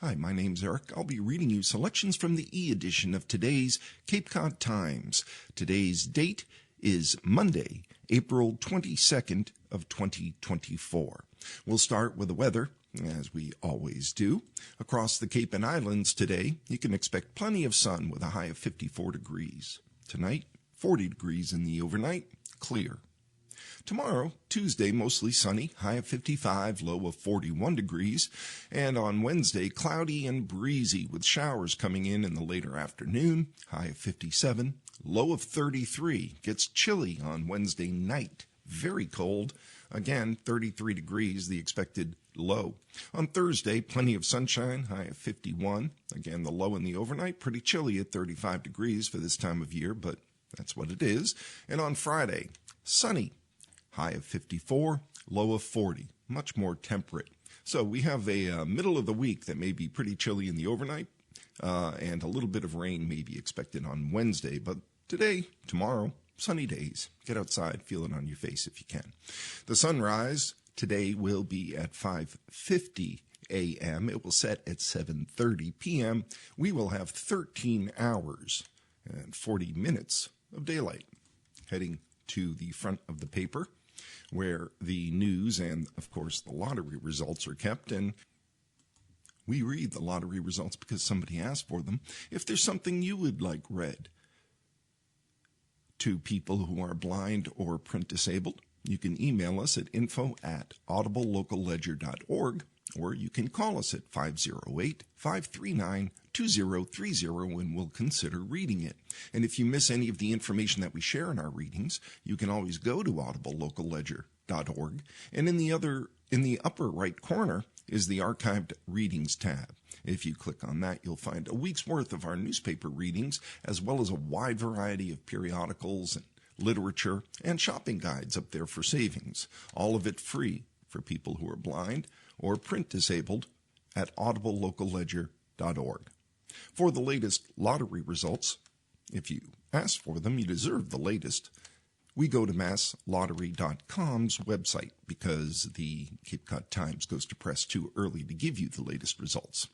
Hi, my name's Eric. I'll be reading you selections from the e-edition of today's Cape Cod Times. Today's date is Monday, April 22nd of 2024. We'll start with the weather, as we always do. Across the Cape and Islands today, you can expect plenty of sun with a high of 54 degrees. Tonight, 40 degrees in the overnight, clear. Tomorrow, Tuesday, mostly sunny, high of 55, low of 41 degrees. And on Wednesday, cloudy and breezy with showers coming in the later afternoon, high of 57, low of 33. Gets chilly on Wednesday night, very cold. Again, 33 degrees, the expected low. On Thursday, plenty of sunshine, high of 51. Again, the low in the overnight, pretty chilly at 35 degrees for this time of year, but that's what it is. And on Friday, sunny. High of 54, low of 40, much more temperate. So we have a middle of the week that may be pretty chilly in the overnight, and a little bit of rain may be expected on Wednesday. But today, tomorrow, sunny days. Get outside, feel it on your face if you can. The sunrise today will be at 5:50 a.m. It will set at 7:30 p.m. We will have 13 hours and 40 minutes of daylight. Heading to the front of the paper, where the news and, of course, the lottery results are kept. And we read the lottery results because somebody asked for them. If there's something you would like read to people who are blind or print disabled, you can email us at info@audiblelocalledger.org, or you can call us at 508-539-2030 and we'll consider reading it. And if you miss any of the information that we share in our readings, you can always go to audiblelocalledger.org, and in the upper right corner is the archived readings tab. If you click on that, you'll find a week's worth of our newspaper readings, as well as a wide variety of periodicals and literature and shopping guides up there for savings. All of it free for people who are blind or print disabled at audiblelocalledger.org. For the latest lottery results, if you ask for them, you deserve the latest. We go to masslottery.com's website because the Cape Cod Times goes to press too early to give you the latest results.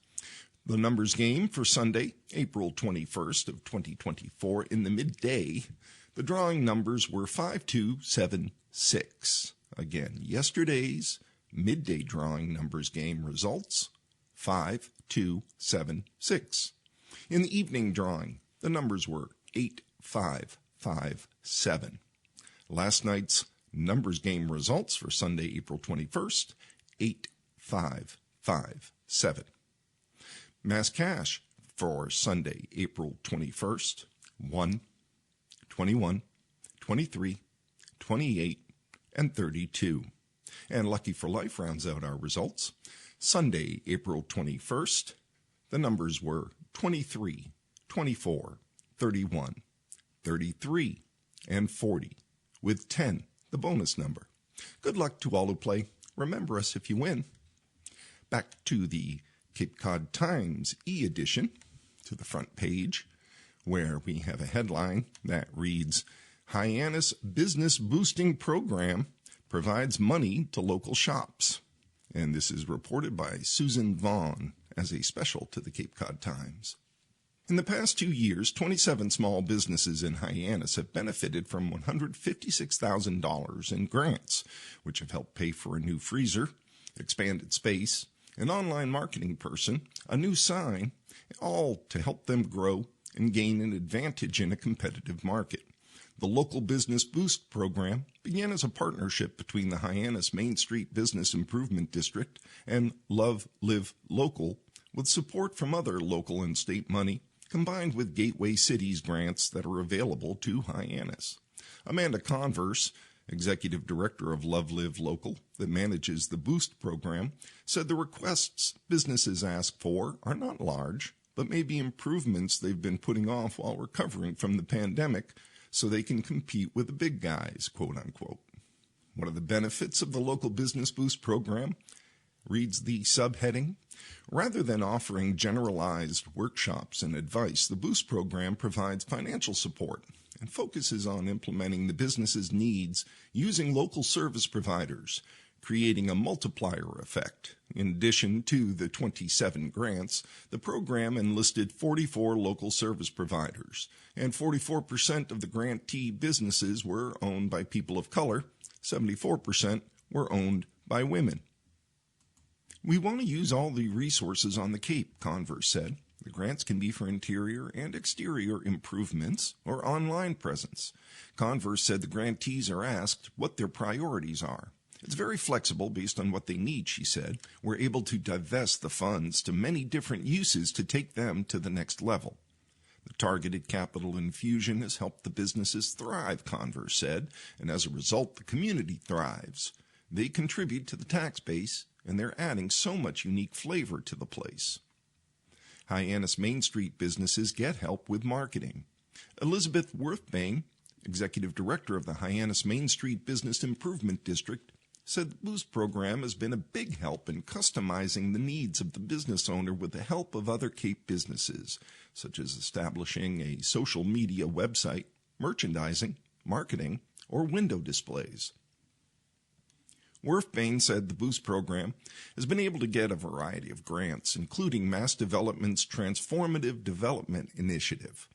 The numbers game for Sunday, April 21st of 2024, in the midday, the drawing numbers were 5276. Again, yesterday's midday drawing numbers game results, 5276. In the evening drawing, the numbers were 8557. Last night's numbers game results for Sunday, April 21st, 8557. Mass cash for Sunday, April 21st, 1, 21, 23, 28, and 32. And Lucky for Life rounds out our results. Sunday, April 21st, the numbers were 23, 24, 31, 33, and 40, with 10, the bonus number. Good luck to all who play. Remember us if you win. Back to the Cape Cod Times e-edition, to the front page, where we have a headline that reads, Hyannis Business Boosting Program provides money to local shops. And this is reported by Susan Vaughn as a special to the Cape Cod Times. In the past 2 years, 27 small businesses in Hyannis have benefited from $156,000 in grants, which have helped pay for a new freezer, expanded space, an online marketing person, a new sign, all to help them grow and gain an advantage in a competitive market. The Local Business Boost program began as a partnership between the Hyannis Main Street Business Improvement District and Love Live Local, with support from other local and state money, combined with Gateway Cities grants that are available to Hyannis. Amanda Converse, Executive Director of Love Live Local, that manages the Boost program, said the requests businesses ask for are not large, but may be improvements they've been putting off while recovering from the pandemic so they can compete with the big guys, quote unquote. One of the benefits of the Local Business Boost program, reads the subheading, rather than offering generalized workshops and advice, the Boost program provides financial support and focuses on implementing the business's needs using local service providers, creating a multiplier effect. In addition to the 27 grants, the program enlisted 44 local service providers, and 44% of the grantee businesses were owned by people of color, 74% were owned by women. We want to use all the resources on the Cape, Converse said. The grants can be for interior and exterior improvements or online presence. Converse said the grantees are asked what their priorities are. It's very flexible based on what they need, she said. We're able to divest the funds to many different uses to take them to the next level. The targeted capital infusion has helped the businesses thrive, Converse said, and as a result, the community thrives. They contribute to the tax base, and they're adding so much unique flavor to the place. Hyannis Main Street businesses get help with marketing. Elizabeth Worthbane, executive director of the Hyannis Main Street Business Improvement District, said the Boost program has been a big help in customizing the needs of the business owner with the help of other Cape businesses, such as establishing a social media website, merchandising, marketing, or window displays. Worthbane said the Boost program has been able to get a variety of grants, including Mass Development's Transformative Development Initiative.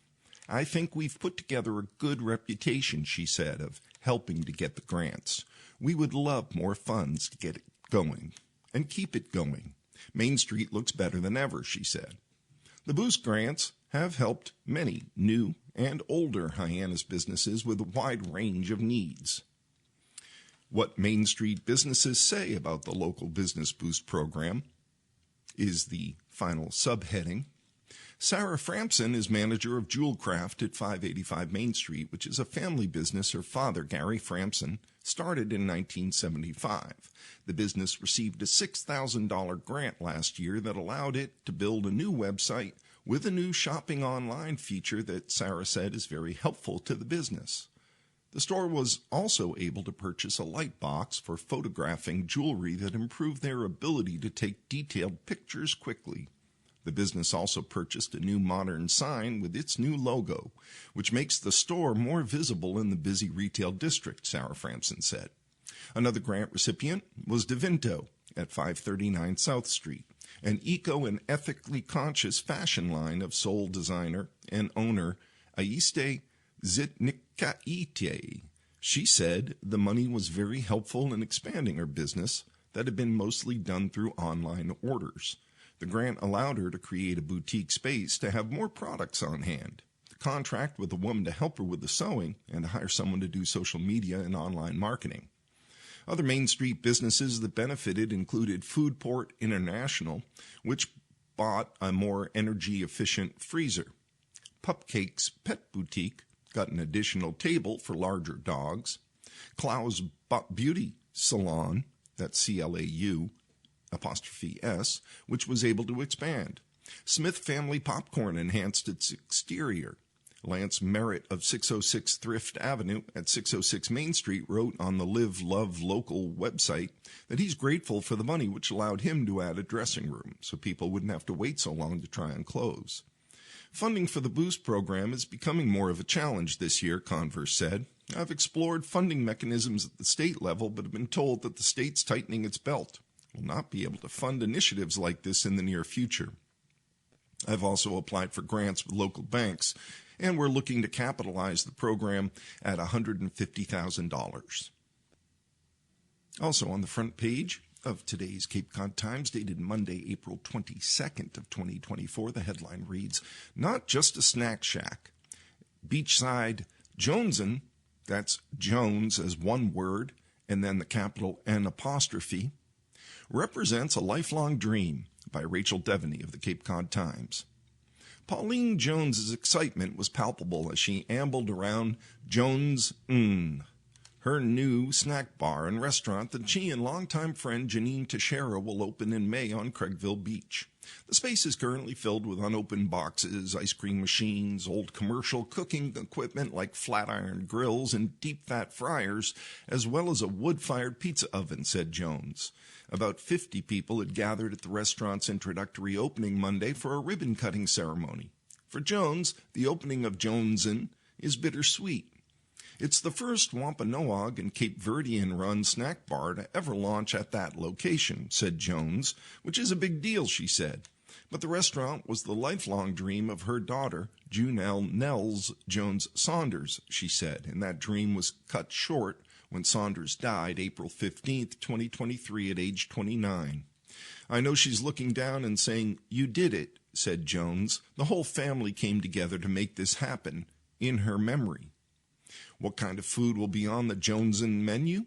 I think we've put together a good reputation, she said, of helping to get the grants. We would love more funds to get it going and keep it going. Main Street looks better than ever, she said. The Boost grants have helped many new and older Hyannis businesses with a wide range of needs. What Main Street businesses say about the local Business Boost program is the final subheading. Sarah Frampson is manager of Jewel Craft at 585 Main Street, which is a family business her father, Gary Frampson, started in 1975. The business received a $6,000 grant last year that allowed it to build a new website with a new shopping online feature that Sarah said is very helpful to the business. The store was also able to purchase a light box for photographing jewelry that improved their ability to take detailed pictures quickly. The business also purchased a new modern sign with its new logo, which makes the store more visible in the busy retail district, Sarah Frampson said. Another grant recipient was DeVinto at 539 South Street, an eco and ethically conscious fashion line of sole designer and owner Aiste Zitnikaite. She said the money was very helpful in expanding her business that had been mostly done through online orders. The grant allowed her to create a boutique space to have more products on hand, to contract with a woman to help her with the sewing, and to hire someone to do social media and online marketing. Other Main Street businesses that benefited included Foodport International, which bought a more energy-efficient freezer. Pupcake's Pet Boutique got an additional table for larger dogs. Klau's Beauty Salon, that's C-L-A-U, ''S, which was able to expand. Smith Family Popcorn enhanced its exterior. Lance Merritt of 606 Thrift Avenue at 606 Main Street wrote on the Live Love Local website that he's grateful for the money, which allowed him to add a dressing room so people wouldn't have to wait so long to try on clothes. Funding for the Boost program is becoming more of a challenge this year, Converse said. I've explored funding mechanisms at the state level, but have been told that the state's tightening its belt. Will not be able to fund initiatives like this in the near future. I've also applied for grants with local banks, and we're looking to capitalize the program at $150,000. Also on the front page of today's Cape Cod Times, dated Monday, April 22nd of 2024, the headline reads, "Not just a snack shack. Beachside Jonesin," that's Jones as one word, and then the capital N apostrophe, "represents a lifelong dream," by Rachel Devaney of the Cape Cod Times. Pauline Jones's excitement was palpable as she ambled around Jones Inn, her new snack bar and restaurant that she and longtime friend Janine Teixeira will open in May on Craigville Beach. The space is currently filled with unopened boxes, ice cream machines, old commercial cooking equipment like flat iron grills and deep-fat fryers, as well as a wood-fired pizza oven, said Jones. About 50 people had gathered at the restaurant's introductory opening Monday for a ribbon-cutting ceremony. For Jones, the opening of Jones Inn is bittersweet. It's the first Wampanoag and Cape Verdean-run snack bar to ever launch at that location, said Jones, which is a big deal, she said. But the restaurant was the lifelong dream of her daughter, Junelle Nels Jones Saunders, she said, and that dream was cut short when Saunders died April 15, 2023, at age 29. I know she's looking down and saying, "You did it," said Jones. The whole family came together to make this happen in her memory. What kind of food will be on the Jonesin menu?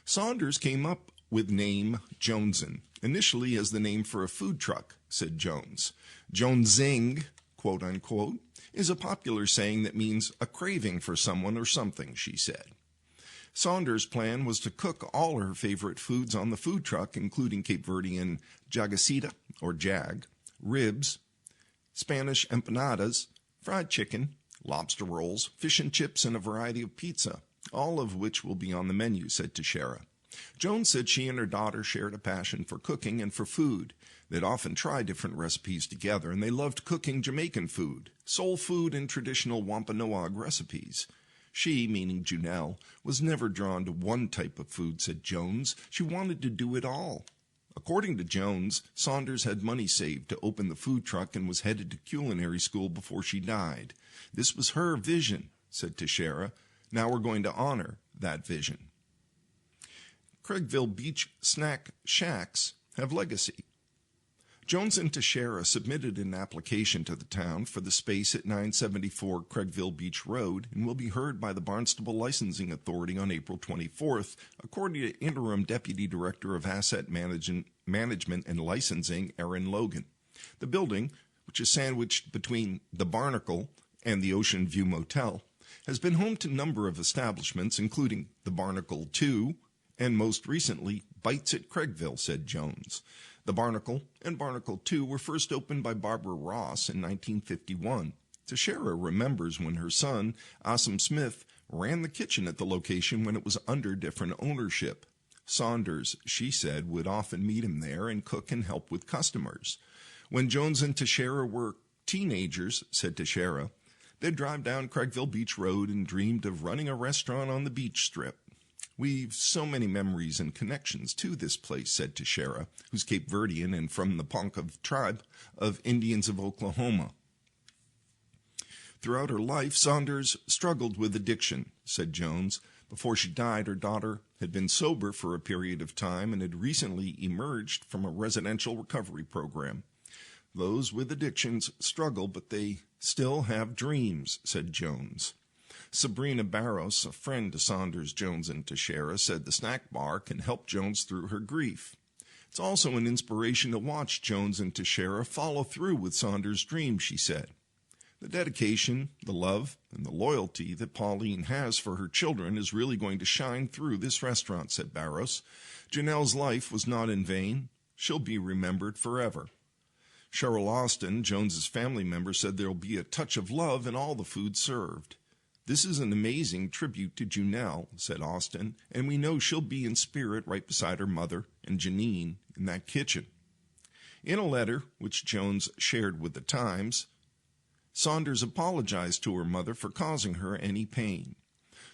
Saunders came up with name Jonesin, initially as the name for a food truck, said Jones. Jonesing, quote unquote, is a popular saying that means a craving for someone or something, she said. Saunders' plan was to cook all her favorite foods on the food truck, including Cape Verdean jagasita, or jag, ribs, Spanish empanadas, fried chicken, lobster rolls, fish and chips, and a variety of pizza, all of which will be on the menu, said Teixeira. Jones said she and her daughter shared a passion for cooking and for food. They'd often try different recipes together, and they loved cooking Jamaican food, soul food, and traditional Wampanoag recipes. She, meaning Junelle, was never drawn to one type of food, said Jones. She wanted to do it all. According to Jones, Saunders had money saved to open the food truck and was headed to culinary school before she died. This was her vision, said Teixeira. Now we're going to honor that vision. Craigville Beach snack shacks have legacy. Jones and Teixeira submitted an application to the town for the space at 974 Craigville Beach Road and will be heard by the Barnstable Licensing Authority on April 24th, according to Interim Deputy Director of Asset Management and Licensing, Aaron Logan. The building, which is sandwiched between the Barnacle and the Ocean View Motel, has been home to a number of establishments, including the Barnacle 2 and most recently Bites at Craigville, said Jones. The Barnacle and Barnacle 2 were first opened by Barbara Ross in 1951. Teixeira remembers when her son, Asim Smith, ran the kitchen at the location when it was under different ownership. Saunders, she said, would often meet him there and cook and help with customers. When Jones and Teixeira were teenagers, said Teixeira, they'd drive down Craigville Beach Road and dreamed of running a restaurant on the beach strip. We've so many memories and connections to this place, said Teixeira, who's Cape Verdean and from the Ponca tribe of Indians of Oklahoma. Throughout her life, Saunders struggled with addiction, said Jones. Before she died, her daughter had been sober for a period of time and had recently emerged from a residential recovery program. Those with addictions struggle, but they still have dreams, said Jones. Sabrina Barros, a friend to Saunders, Jones, and Teixeira, said the snack bar can help Jones through her grief. It's also an inspiration to watch Jones and Teixeira follow through with Saunders' dream, she said. The dedication, the love, and the loyalty that Pauline has for her children is really going to shine through this restaurant, said Barros. Janelle's life was not in vain. She'll be remembered forever. Cheryl Austin, Jones's family member, said there will be a touch of love in all the food served. This is an amazing tribute to Junelle, said Austin, and we know she'll be in spirit right beside her mother and Janine in that kitchen. In a letter, which Jones shared with the Times, Saunders apologized to her mother for causing her any pain.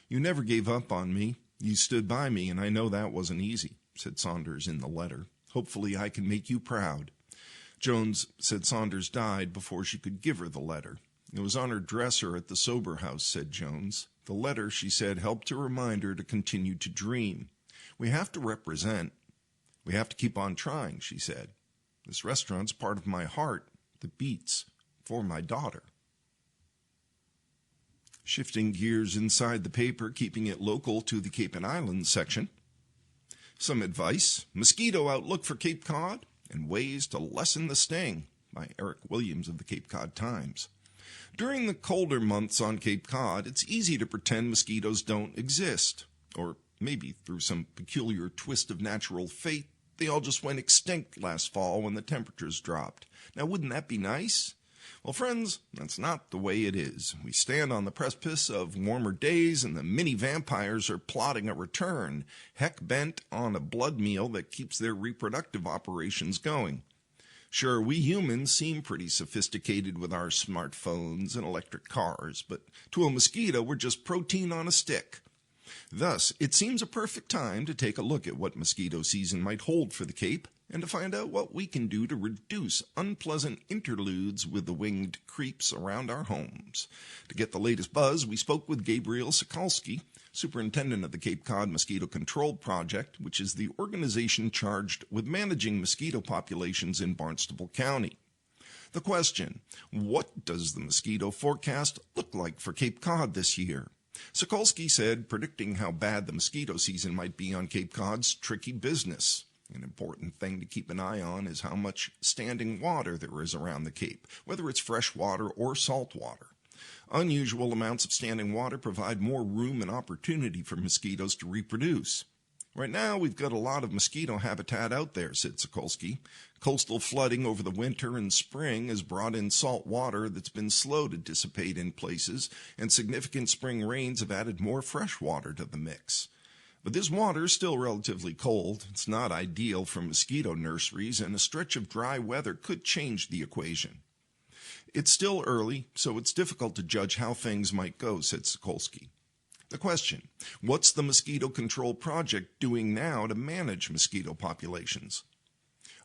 You never gave up on me. You stood by me, and I know that wasn't easy, said Saunders in the letter. Hopefully I can make you proud. Jones said Saunders died before she could give her the letter. It was on her dresser at the sober house, said Jones. The letter, she said, helped to remind her to continue to dream. We have to represent. We have to keep on trying, she said. This restaurant's part of my heart that beats for my daughter. Shifting gears inside the paper, keeping it local to the Cape and Islands section. Some advice, mosquito outlook for Cape Cod, and ways to lessen the sting by Eric Williams of the Cape Cod Times. During the colder months on Cape Cod, it's easy to pretend mosquitoes don't exist. Or maybe through some peculiar twist of natural fate, they all just went extinct last fall when the temperatures dropped. Now, wouldn't that be nice? Well, friends, that's not the way it is. We stand on the precipice of warmer days, and the mini-vampires are plotting a return, heck bent on a blood meal that keeps their reproductive operations going. Sure, we humans seem pretty sophisticated with our smartphones and electric cars, but to a mosquito, we're just protein on a stick. Thus, it seems a perfect time to take a look at what mosquito season might hold for the Cape and to find out what we can do to reduce unpleasant interludes with the winged creeps around our homes. To get the latest buzz, we spoke with Gabriel Sokolsky, superintendent of the Cape Cod Mosquito Control Project, which is the organization charged with managing mosquito populations in Barnstable County. The question, what does the mosquito forecast look like for Cape Cod this year? Sokolsky said predicting how bad the mosquito season might be on Cape Cod's tricky business. An important thing to keep an eye on is how much standing water there is around the Cape, whether it's fresh water or salt water. Unusual amounts of standing water provide more room and opportunity for mosquitoes to reproduce. Right now, we've got a lot of mosquito habitat out there, said Sokolsky. Coastal flooding over the winter and spring has brought in salt water that's been slow to dissipate in places, and significant spring rains have added more fresh water to the mix. But this water is still relatively cold. It's not ideal for mosquito nurseries, and a stretch of dry weather could change the equation. It's still early, so it's difficult to judge how things might go, said Sokolsky. The question, what's the Mosquito Control Project doing now to manage mosquito populations?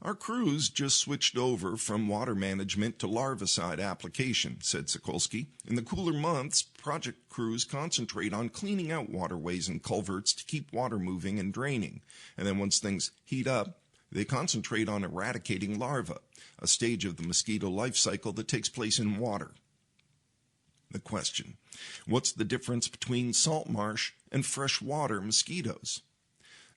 Our crews just switched over from water management to larvicide application, said Sokolsky. In the cooler months, project crews concentrate on cleaning out waterways and culverts to keep water moving and draining. And then once things heat up, they concentrate on eradicating larvae, a stage of the mosquito life cycle that takes place in water. The question, what's the difference between salt marsh and freshwater mosquitoes?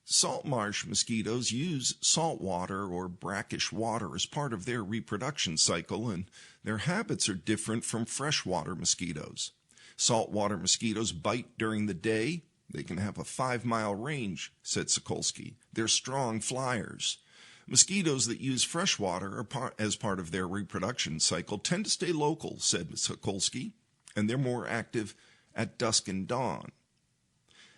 Salt marsh mosquitoes use salt water or brackish water as part of their reproduction cycle, and their habits are different from freshwater mosquitoes. Saltwater mosquitoes bite during the day. They can have a 5-mile range, said Sokolsky. They're strong flyers. Mosquitoes that use freshwater as part of their reproduction cycle tend to stay local, said Sokolsky, and they're more active at dusk and dawn.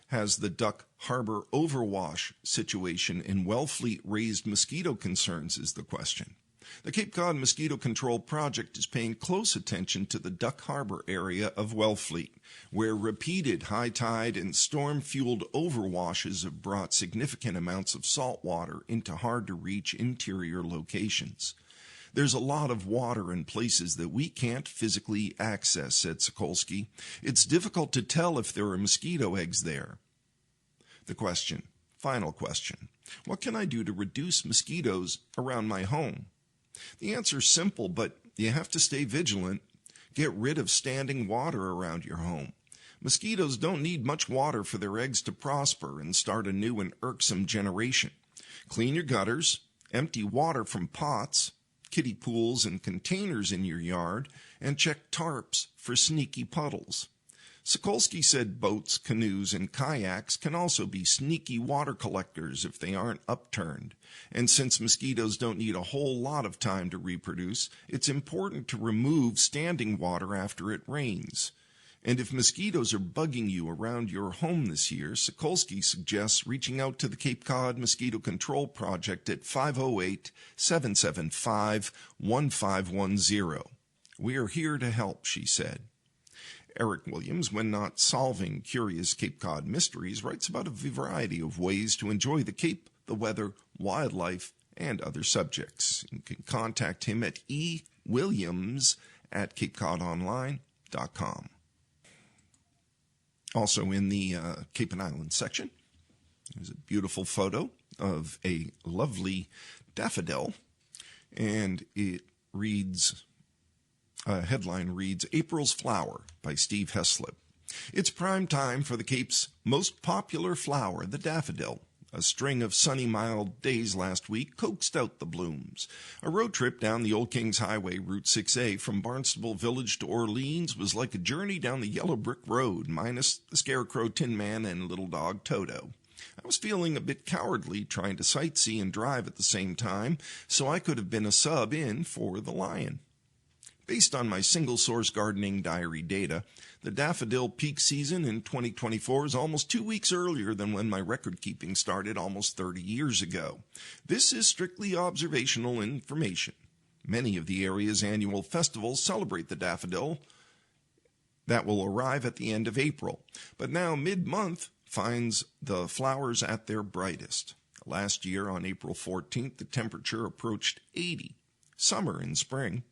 Has the Duck Harbor overwash situation in Wellfleet raised mosquito concerns is the question. The Cape Cod Mosquito Control Project is paying close attention to the Duck Harbor area of Wellfleet, where repeated high tide and storm-fueled overwashes have brought significant amounts of salt water into hard-to-reach interior locations. There's a lot of water in places that we can't physically access, said Sokolsky. It's difficult to tell if there are mosquito eggs there. The question, final question, what can I do to reduce mosquitoes around my home? The answer's simple, but you have to stay vigilant. Get rid of standing water around your home. Mosquitoes don't need much water for their eggs to prosper and start a new and irksome generation. Clean your gutters, empty water from pots, kiddie pools and containers in your yard, and check tarps for sneaky puddles. Sokolsky said boats, canoes, and kayaks can also be sneaky water collectors if they aren't upturned. And since mosquitoes don't need a whole lot of time to reproduce, it's important to remove standing water after it rains. And if mosquitoes are bugging you around your home this year, Sokolsky suggests reaching out to the Cape Cod Mosquito Control Project at 508-775-1510. We are here to help, she said. Eric Williams, when not solving curious Cape Cod mysteries, writes about a variety of ways to enjoy the Cape, the weather, wildlife, and other subjects. You can contact him at ewilliams@capecodonline.com. Also in the Cape and Islands section, there's a beautiful photo of a lovely daffodil, and it reads, headline reads, April's Flower by Steve Heslip. It's prime time for the Cape's most popular flower, the daffodil. A string of sunny, mild days last week coaxed out the blooms. A road trip down the Old Kings Highway, Route 6A, from Barnstable Village to Orleans was like a journey down the yellow brick road, minus the Scarecrow, Tin Man, and little dog Toto. I was feeling a bit cowardly trying to sightsee and drive at the same time, so I could have been a sub in for the Lion. Based on my single-source gardening diary data, the daffodil peak season in 2024 is almost 2 weeks earlier than when my record-keeping started almost 30 years ago. This is strictly observational information. Many of the area's annual festivals celebrate the daffodil that will arrive at the end of April. But now mid-month finds the flowers at their brightest. Last year on April 14th, the temperature approached 80, summer in spring.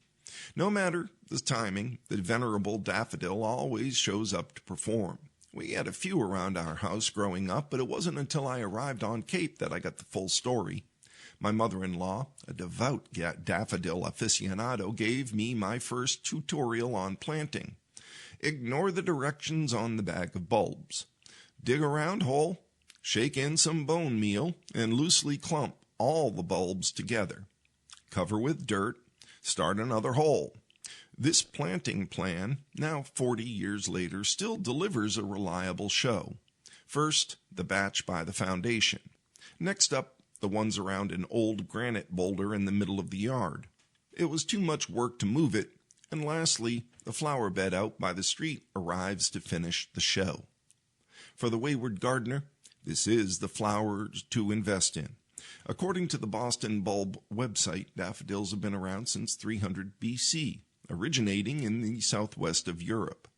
No matter the timing, the venerable daffodil always shows up to perform. We had a few around our house growing up, but it wasn't until I arrived on Cape that I got the full story. My mother-in-law, a devout daffodil aficionado, gave me my first tutorial on planting. Ignore the directions on the bag of bulbs. Dig a round hole, shake in some bone meal, and loosely clump all the bulbs together. Cover with dirt, start another hole. This planting plan, now 40 years later, still delivers a reliable show. First, the batch by the foundation. Next up, the ones around an old granite boulder in the middle of the yard. It was too much work to move it. And lastly, the flower bed out by the street arrives to finish the show. For the wayward gardener, this is the flowers to invest in. According to the Boston Bulb website, daffodils have been around since 300 BC, originating in the southwest of Europe.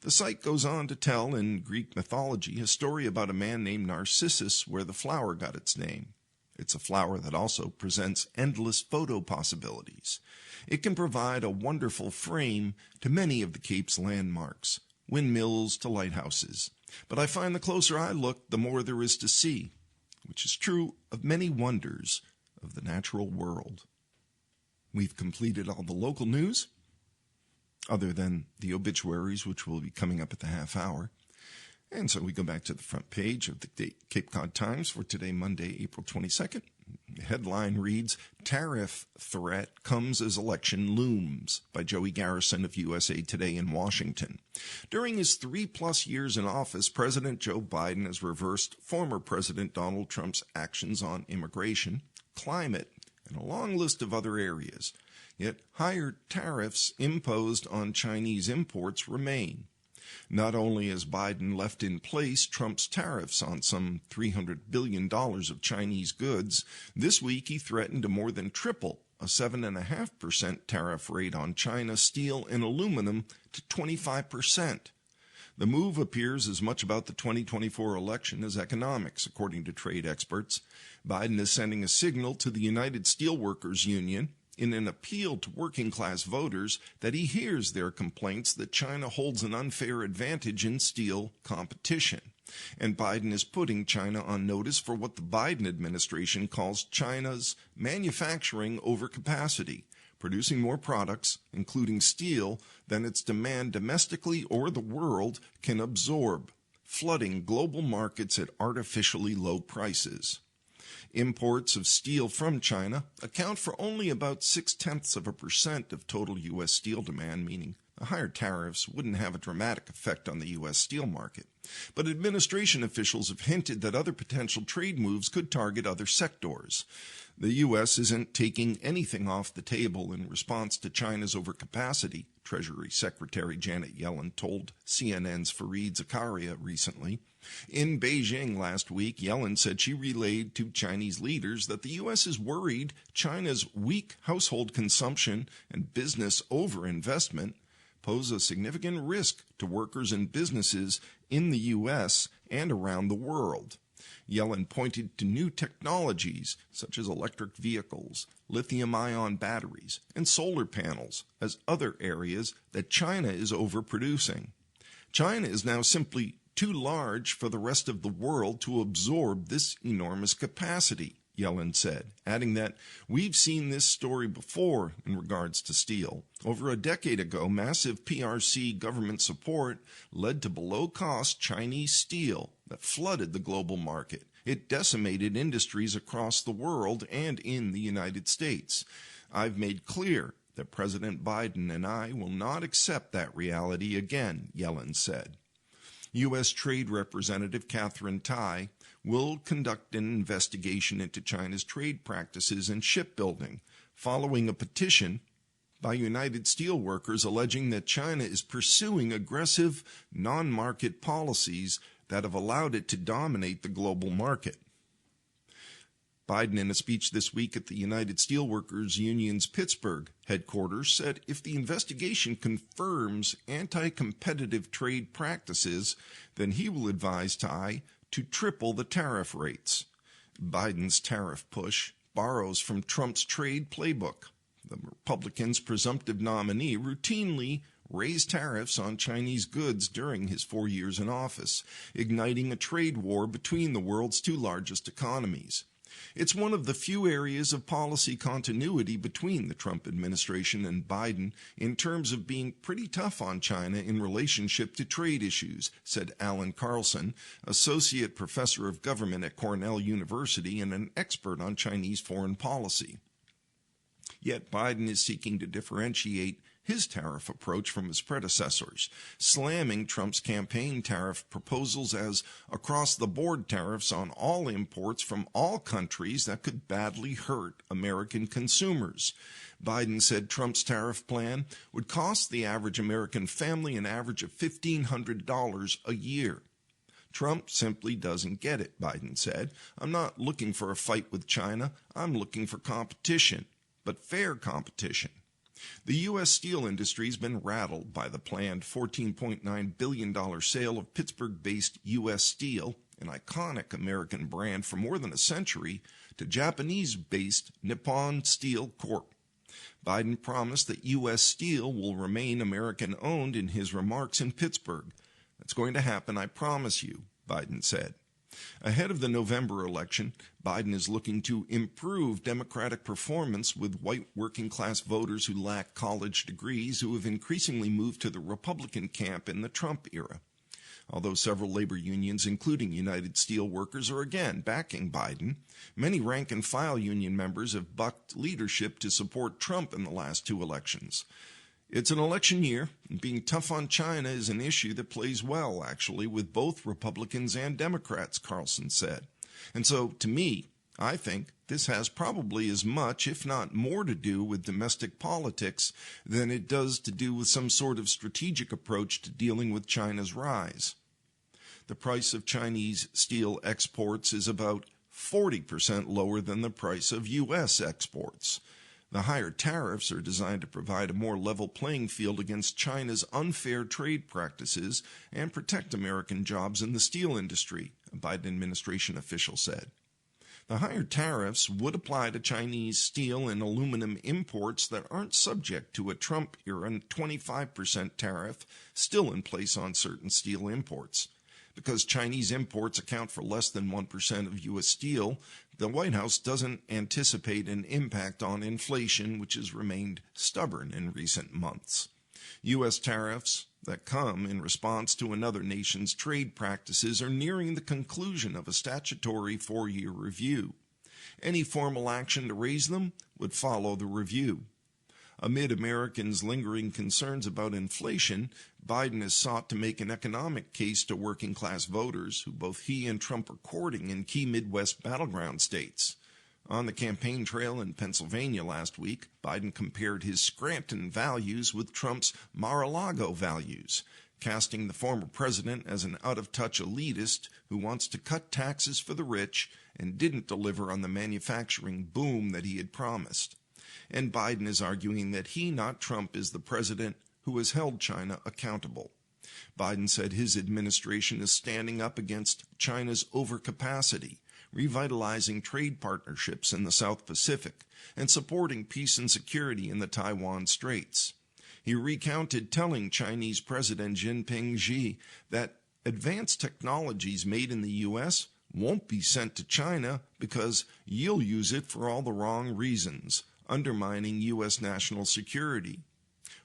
The site goes on to tell, in Greek mythology, a story about a man named Narcissus where the flower got its name. It's a flower that also presents endless photo possibilities. It can provide a wonderful frame to many of the Cape's landmarks, windmills to lighthouses. But I find the closer I look, the more there is to see, which is true of many wonders of the natural world. We've completed all the local news, other than the obituaries, which will be coming up at the half hour. And so we go back to the front page of the Cape Cod Times for today, Monday, April 22nd. The headline reads, Tariff Threat Comes as Election Looms, by Joey Garrison of USA Today in Washington. During his 3+ years in office, President Joe Biden has reversed former President Donald Trump's actions on immigration, climate, and a long list of other areas. Yet higher tariffs imposed on Chinese imports remain. Not only has Biden left in place Trump's tariffs on some $300 billion of Chinese goods, this week he threatened to more than triple a 7.5% tariff rate on China steel and aluminum to 25%. The move appears as much about the 2024 election as economics, according to trade experts. Biden is sending a signal to the United Steelworkers Union in an appeal to working-class voters that he hears their complaints that China holds an unfair advantage in steel competition. And Biden is putting China on notice for what the Biden administration calls China's manufacturing overcapacity, producing more products, including steel, than its demand domestically or the world can absorb, flooding global markets at artificially low prices. Imports of steel from China account for only about 0.6% of total U.S. steel demand, meaning the higher tariffs wouldn't have a dramatic effect on the U.S. steel market. But administration officials have hinted that other potential trade moves could target other sectors. The U.S. isn't taking anything off the table in response to China's overcapacity, Treasury Secretary Janet Yellen told CNN's Fareed Zakaria recently. In Beijing last week, Yellen said she relayed to Chinese leaders that the U.S. is worried China's weak household consumption and business overinvestment pose a significant risk to workers and businesses in the U.S. and around the world. Yellen pointed to new technologies such as electric vehicles, lithium-ion batteries, and solar panels as other areas that China is overproducing. China is now simply too large for the rest of the world to absorb this enormous capacity, Yellen said, adding that we've seen this story before in regards to steel. Over a decade ago, massive PRC government support led to below-cost Chinese steel that flooded the global market. It decimated industries across the world and in the United States. I've made clear that President Biden and I will not accept that reality again, Yellen said. U.S. Trade Representative Catherine Tai will conduct an investigation into China's trade practices in shipbuilding, following a petition by United Steelworkers alleging that China is pursuing aggressive, non-market policies that have allowed it to dominate the global market. Biden, in a speech this week at the United Steelworkers Union's Pittsburgh headquarters, said if the investigation confirms anti-competitive trade practices, then he will advise Tai to triple the tariff rates. Biden's tariff push borrows from Trump's trade playbook. The Republican's presumptive nominee routinely raised tariffs on Chinese goods during his 4 years in office, igniting a trade war between the world's two largest economies. It's one of the few areas of policy continuity between the Trump administration and Biden in terms of being pretty tough on China in relationship to trade issues, said Alan Carlson, associate professor of government at Cornell University and an expert on Chinese foreign policy. Yet Biden is seeking to differentiate his tariff approach from his predecessors, slamming Trump's campaign tariff proposals as across-the-board tariffs on all imports from all countries that could badly hurt American consumers. Biden said Trump's tariff plan would cost the average American family an average of $1,500 a year. Trump simply doesn't get it, Biden said. I'm not looking for a fight with China. I'm looking for competition, but fair competition. The U.S. steel industry has been rattled by the planned $14.9 billion sale of Pittsburgh-based U.S. Steel, an iconic American brand for more than a century, to Japanese-based Nippon Steel Corp. Biden promised that U.S. Steel will remain American-owned in his remarks in Pittsburgh. That's going to happen, I promise you, Biden said. Ahead of the November election, Biden is looking to improve Democratic performance with white working-class voters who lack college degrees who have increasingly moved to the Republican camp in the Trump era. Although several labor unions, including United Steelworkers, are again backing Biden, many rank-and-file union members have bucked leadership to support Trump in the last two elections. It's an election year, and being tough on China is an issue that plays well, actually, with both Republicans and Democrats, Carlson said. And so, to me, I think this has probably as much, if not more, to do with domestic politics than it does to do with some sort of strategic approach to dealing with China's rise. The price of Chinese steel exports is about 40% lower than the price of U.S. exports. The higher tariffs are designed to provide a more level playing field against China's unfair trade practices and protect American jobs in the steel industry, a Biden administration official said. The higher tariffs would apply to Chinese steel and aluminum imports that aren't subject to a Trump-era 25% tariff still in place on certain steel imports. Because Chinese imports account for less than 1% of U.S. steel, the White House doesn't anticipate an impact on inflation, which has remained stubborn in recent months. U.S. tariffs that come in response to another nation's trade practices are nearing the conclusion of a statutory 4-year review. Any formal action to raise them would follow the review. Amid Americans' lingering concerns about inflation, Biden has sought to make an economic case to working-class voters who both he and Trump are courting in key Midwest battleground states. On the campaign trail in Pennsylvania last week, Biden compared his Scranton values with Trump's Mar-a-Lago values, casting the former president as an out-of-touch elitist who wants to cut taxes for the rich and didn't deliver on the manufacturing boom that he had promised. And Biden is arguing that he, not Trump, is the president who has held China accountable. Biden said his administration is standing up against China's overcapacity, revitalizing trade partnerships in the South Pacific, and supporting peace and security in the Taiwan Straits. He recounted telling Chinese President Jinping Xi that advanced technologies made in the U.S. won't be sent to China because you'll use it for all the wrong reasons, undermining U.S. national security.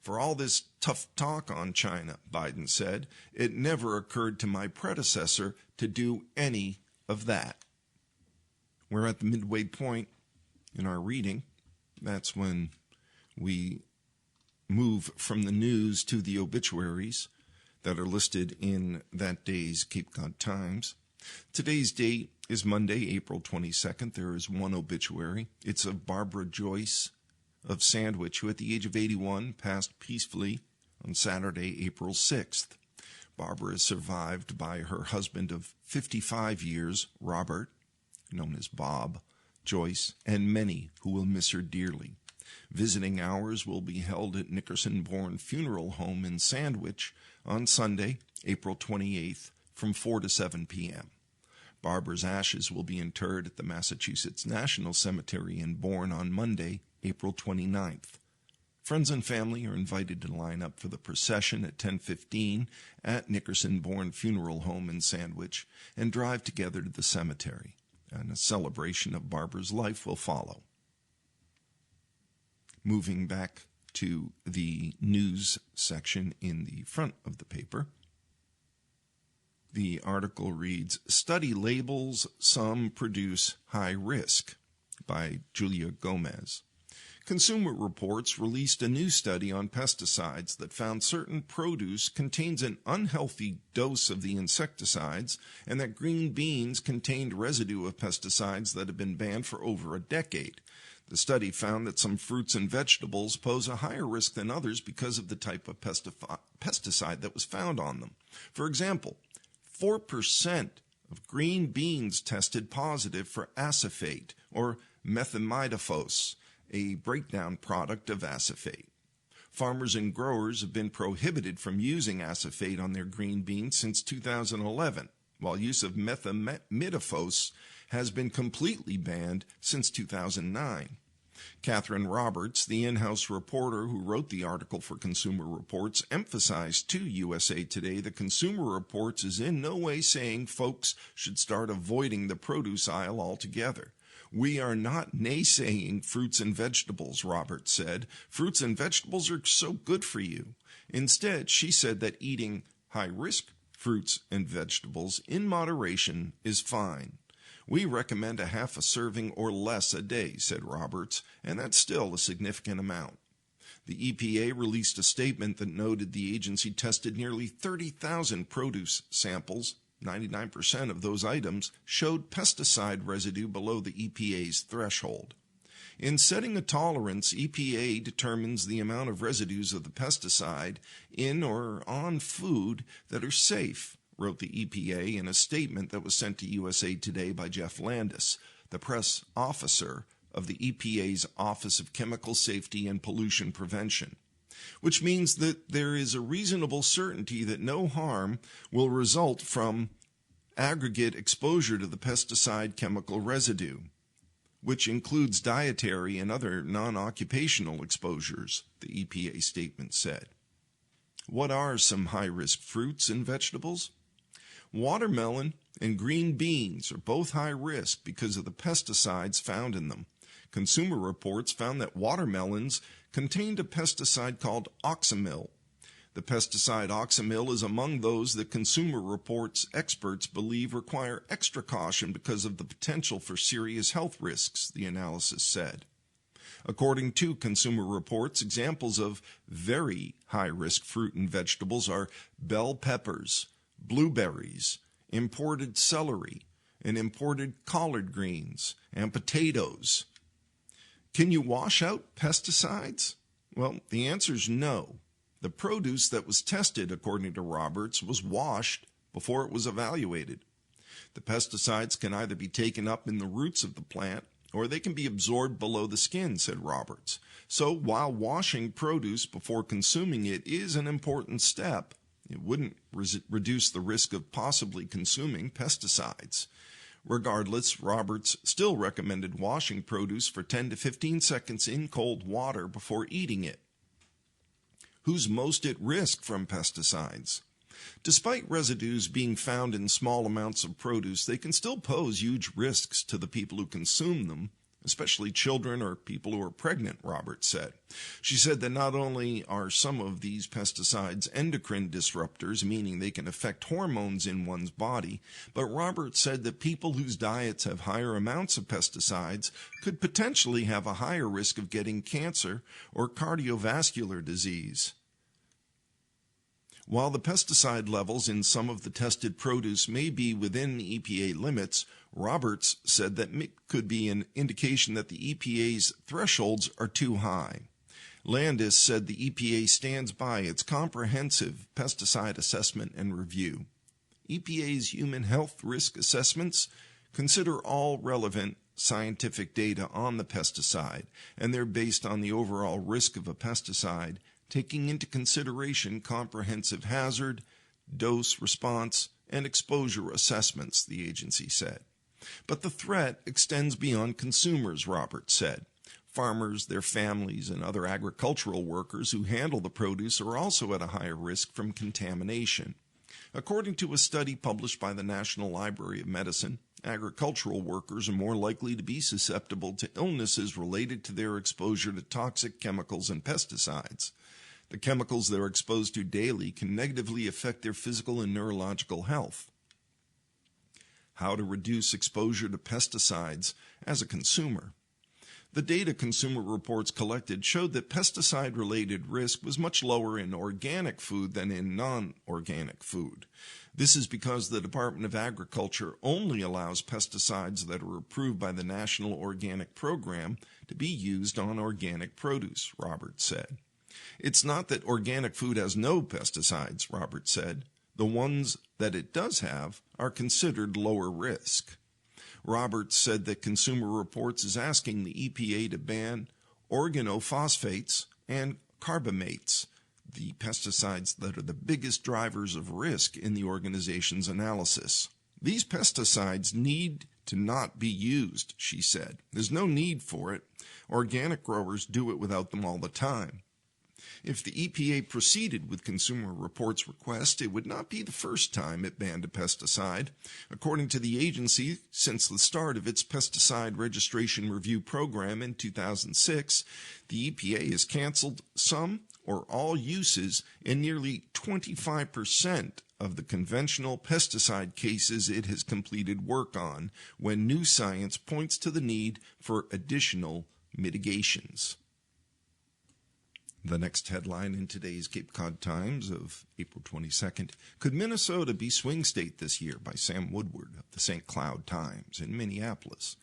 For all this tough talk on China, Biden said, it never occurred to my predecessor to do any of that. We're at the midway point in our reading. That's when we move from the news to the obituaries that are listed in that day's Cape Cod Times. Today's date is Monday, April 22nd. There is one obituary. It's of Barbara Joyce of Sandwich, who at the age of 81 passed peacefully on Saturday, April 6th. Barbara is survived by her husband of 55 years, Robert, known as Bob, Joyce, and many who will miss her dearly. Visiting hours will be held at Nickerson-Bourne Funeral Home in Sandwich on Sunday, April 28th, from 4 to 7 p.m. Barbara's ashes will be interred at the Massachusetts National Cemetery in Bourne on Monday, April 29th. Friends and family are invited to line up for the procession at 10:15 at Nickerson-Bourne Funeral Home in Sandwich and drive together to the cemetery, and a celebration of Barbara's life will follow. Moving back to the news section in the front of the paper, the article reads, "Study Labels Some Produce High Risk," by Julia Gomez. Consumer Reports released a new study on pesticides that found certain produce contains an unhealthy dose of the insecticides and that green beans contained residue of pesticides that have been banned for over a decade. The study found that some fruits and vegetables pose a higher risk than others because of the type of pesticide that was found on them. For example, 4% of green beans tested positive for acephate, or methimidofos, a breakdown product of acephate. Farmers and growers have been prohibited from using acephate on their green beans since 2011, while use of methimidofos has been completely banned since 2009. Catherine Roberts, the in-house reporter who wrote the article for Consumer Reports, emphasized to USA Today that Consumer Reports is in no way saying folks should start avoiding the produce aisle altogether. "We are not naysaying fruits and vegetables," Roberts said. "Fruits and vegetables are so good for you." Instead, she said that eating high-risk fruits and vegetables in moderation is fine. "We recommend a half a serving or less a day," said Roberts, and that's still a significant amount. The EPA released a statement that noted the agency tested nearly 30,000 produce samples. 99% of those items showed pesticide residue below the EPA's threshold. In setting a tolerance, EPA determines the amount of residues of the pesticide in or on food that are safe, wrote the EPA in a statement that was sent to USA Today by Jeff Landis, the press officer of the EPA's Office of Chemical Safety and Pollution Prevention, which means that there is a reasonable certainty that no harm will result from aggregate exposure to the pesticide chemical residue, which includes dietary and other non-occupational exposures, the EPA statement said. What are some high-risk fruits and vegetables? Watermelon and green beans are both high risk because of the pesticides found in them. Consumer Reports found that watermelons contained a pesticide called oxamil. The pesticide oxamil is among those that Consumer Reports experts believe require extra caution because of the potential for serious health risks, the analysis said. According to Consumer Reports, examples of very high-risk fruit and vegetables are bell peppers, blueberries, imported celery, and imported collard greens, and potatoes. Can you wash out pesticides? Well, the answer is no. The produce that was tested, according to Roberts, was washed before it was evaluated. The pesticides can either be taken up in the roots of the plant or they can be absorbed below the skin, said Roberts. So while washing produce before consuming it is an important step, it wouldn't reduce the risk of possibly consuming pesticides. Regardless, Roberts still recommended washing produce for 10 to 15 seconds in cold water before eating it. Who's most at risk from pesticides? Despite residues being found in small amounts of produce, they can still pose huge risks to the people who consume them, especially children or people who are pregnant, Roberts said. She said that not only are some of these pesticides endocrine disruptors, meaning they can affect hormones in one's body, but Roberts said that people whose diets have higher amounts of pesticides could potentially have a higher risk of getting cancer or cardiovascular disease. While the pesticide levels in some of the tested produce may be within the EPA limits, Roberts said that could be an indication that the EPA's thresholds are too high. Landis said the EPA stands by its comprehensive pesticide assessment and review. EPA's human health risk assessments consider all relevant scientific data on the pesticide, and they're based on the overall risk of a pesticide, taking into consideration comprehensive hazard, dose response, and exposure assessments, the agency said. But the threat extends beyond consumers, Roberts said. Farmers, their families, and other agricultural workers who handle the produce are also at a higher risk from contamination. According to a study published by the National Library of Medicine, agricultural workers are more likely to be susceptible to illnesses related to their exposure to toxic chemicals and pesticides. The chemicals they're exposed to daily can negatively affect their physical and neurological health. How to reduce exposure to pesticides as a consumer. The data Consumer Reports collected showed that pesticide-related risk was much lower in organic food than in non-organic food. This is because the Department of Agriculture only allows pesticides that are approved by the National Organic Program to be used on organic produce, Roberts said. It's not that organic food has no pesticides, Roberts said. The ones that it does have are considered lower risk. Roberts said that Consumer Reports is asking the EPA to ban organophosphates and carbamates, the pesticides that are the biggest drivers of risk in the organization's analysis. These pesticides need to not be used, she said. There's no need for it. Organic growers do it without them all the time. If the EPA proceeded with Consumer Reports' request, it would not be the first time it banned a pesticide. According to the agency, since the start of its pesticide registration review program in 2006, the EPA has canceled some or all uses in nearly 25% of the conventional pesticide cases it has completed work on, when new science points to the need for additional mitigations. The next headline in today's Cape Cod Times of April 22nd, Could Minnesota be swing state this year? By Sam Woodward of the St. Cloud Times in Minneapolis.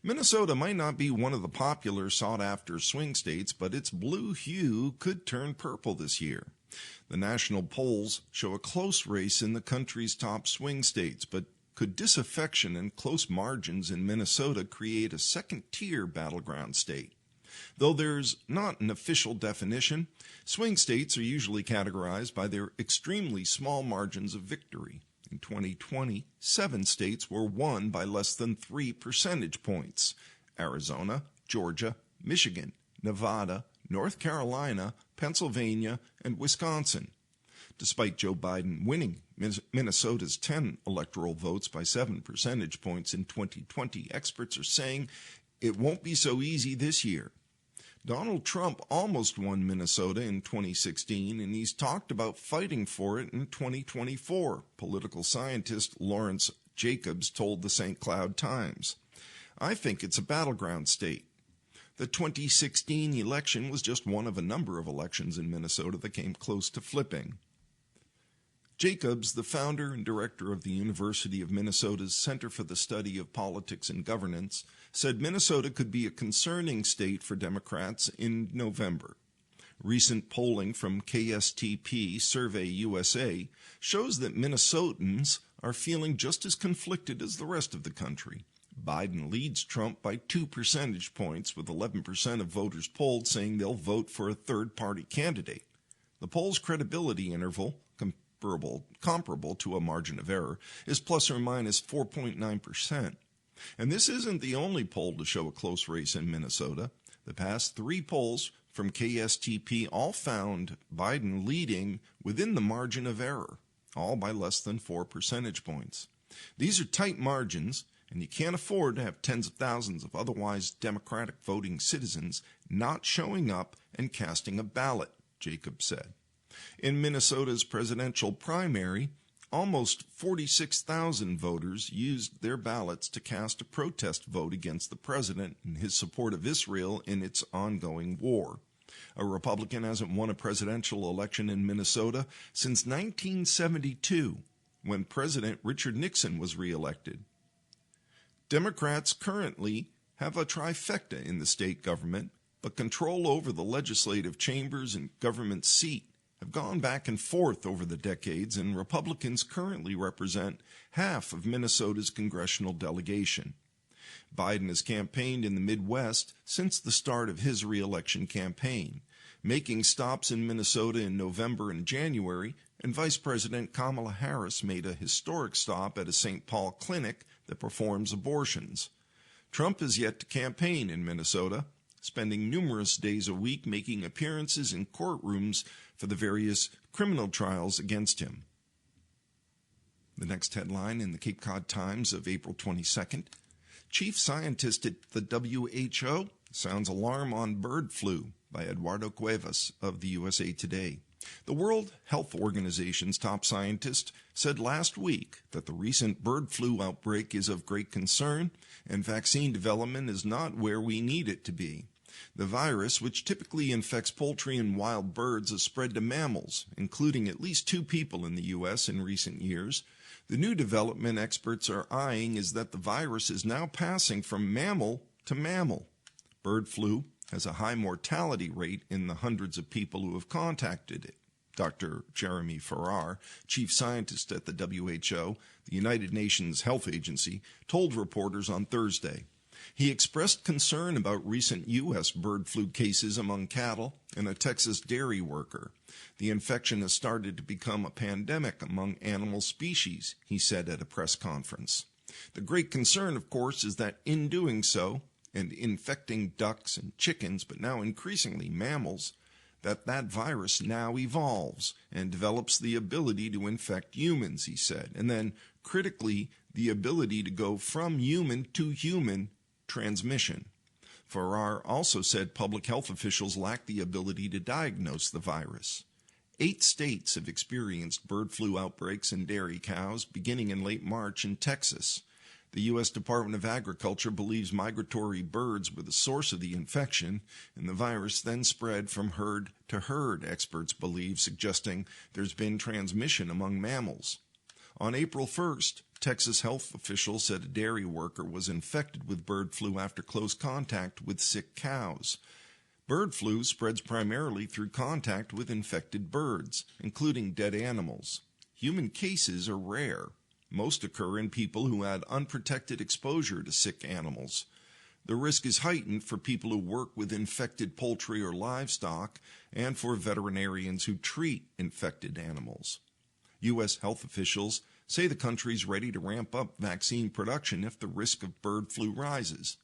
Minnesota might not be one of the popular sought-after swing states, but its blue hue could turn purple this year. The national polls show a close race in the country's top swing states, but could disaffection and close margins in Minnesota create a second-tier battleground state? Though there's not an official definition, swing states are usually categorized by their extremely small margins of victory. In 2020, 7 states were won by less than 3 percentage points: Arizona, Georgia, Michigan, Nevada, North Carolina, Pennsylvania, and Wisconsin. Despite Joe Biden winning Minnesota's 10 electoral votes by 7 percentage points in 2020, experts are saying it won't be so easy this year. Donald Trump almost won Minnesota in 2016, and he's talked about fighting for it in 2024, political scientist Lawrence Jacobs told the St. Cloud Times. I think it's a battleground state. The 2016 election was just one of a number of elections in Minnesota that came close to flipping. Jacobs, the founder and director of the University of Minnesota's Center for the Study of Politics and Governance, said Minnesota could be a concerning state for Democrats in November. Recent polling from KSTP Survey USA shows that Minnesotans are feeling just as conflicted as the rest of the country. Biden leads Trump by 2 percentage points, with 11% of voters polled saying they'll vote for a third-party candidate. The poll's credibility interval, comparable to a margin of error, is plus or minus 4.9%. And this isn't the only poll to show a close race in Minnesota. The past 3 polls from KSTP all found Biden leading within the margin of error, all by less than 4 percentage points. These are tight margins, and you can't afford to have tens of thousands of otherwise Democratic voting citizens not showing up and casting a ballot, Jacobs said. In Minnesota's presidential primary, almost 46,000 voters used their ballots to cast a protest vote against the president and his support of Israel in its ongoing war. A Republican hasn't won a presidential election in Minnesota since 1972, when President Richard Nixon was reelected. Democrats currently have a trifecta in the state government, but control over the legislative chambers and government seat have gone back and forth over the decades, and Republicans currently represent half of Minnesota's congressional delegation. Biden has campaigned in the Midwest since the start of his re-election campaign, making stops in Minnesota in November and January, and Vice President Kamala Harris made a historic stop at a St. Paul clinic that performs abortions. Trump has yet to campaign in Minnesota, spending numerous days a week making appearances in courtrooms for the various criminal trials against him. The next headline in the Cape Cod Times of April 22nd, Chief Scientist at the WHO sounds alarm on bird flu, by Eduardo Cuevas of the USA Today. The World Health Organization's top scientist said last week that the recent bird flu outbreak is of great concern and vaccine development is not where we need it to be. The virus, which typically infects poultry and wild birds, has spread to mammals, including at least 2 people in the U.S. in recent years. The new development experts are eyeing is that the virus is now passing from mammal to mammal. Bird flu has a high mortality rate in the hundreds of people who have contacted it. Dr. Jeremy Farrar, chief scientist at the WHO, the United Nations Health Agency, told reporters on Thursday. He expressed concern about recent U.S. bird flu cases among cattle and a Texas dairy worker. The infection has started to become a pandemic among animal species, he said at a press conference. The great concern, of course, is that in doing so, and infecting ducks and chickens, but now increasingly mammals, that virus now evolves and develops the ability to infect humans, he said, and then, critically, the ability to go from human to human transmission. Farrar also said public health officials lack the ability to diagnose the virus. 8 states have experienced bird flu outbreaks in dairy cows, beginning in late March in Texas. The U.S. Department of Agriculture believes migratory birds were the source of the infection, and the virus then spread from herd to herd, experts believe, suggesting there's been transmission among mammals. On April 1st, Texas health officials said a dairy worker was infected with bird flu after close contact with sick cows. Bird flu spreads primarily through contact with infected birds, including dead animals. Human cases are rare. Most occur in people who had unprotected exposure to sick animals. The risk is heightened for people who work with infected poultry or livestock and for veterinarians who treat infected animals. U.S. health officials say the country is ready to ramp up vaccine production if the risk of bird flu rises.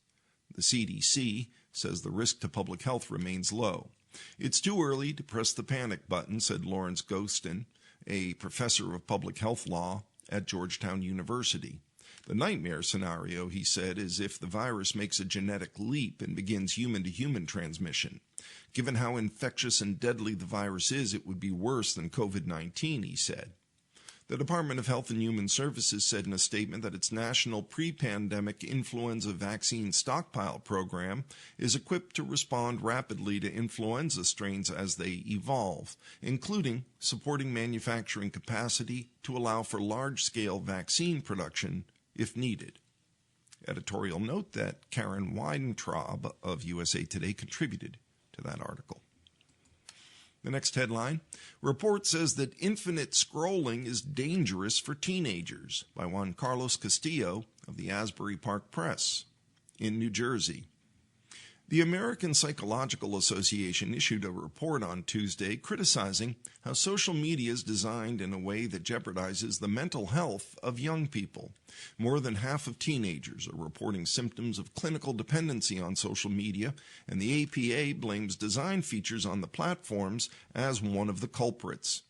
The CDC says the risk to public health remains low. It's too early to press the panic button, said Lawrence Gostin, a professor of public health law at Georgetown University. The nightmare scenario, he said, is if the virus makes a genetic leap and begins human-to-human transmission. Given how infectious and deadly the virus is, it would be worse than COVID-19, he said. The Department of Health and Human Services said in a statement that its national pre-pandemic influenza vaccine stockpile program is equipped to respond rapidly to influenza strains as they evolve, including supporting manufacturing capacity to allow for large-scale vaccine production if needed. Editorial note that Karen Weintraub of USA Today contributed to that article. The next headline, report says that infinite scrolling is dangerous for teenagers, by Juan Carlos Castillo of the Asbury Park Press in New Jersey. The American Psychological Association issued a report on Tuesday criticizing how social media is designed in a way that jeopardizes the mental health of young people. More than half of teenagers are reporting symptoms of clinical dependency on social media, and the APA blames design features on the platforms as one of the culprits.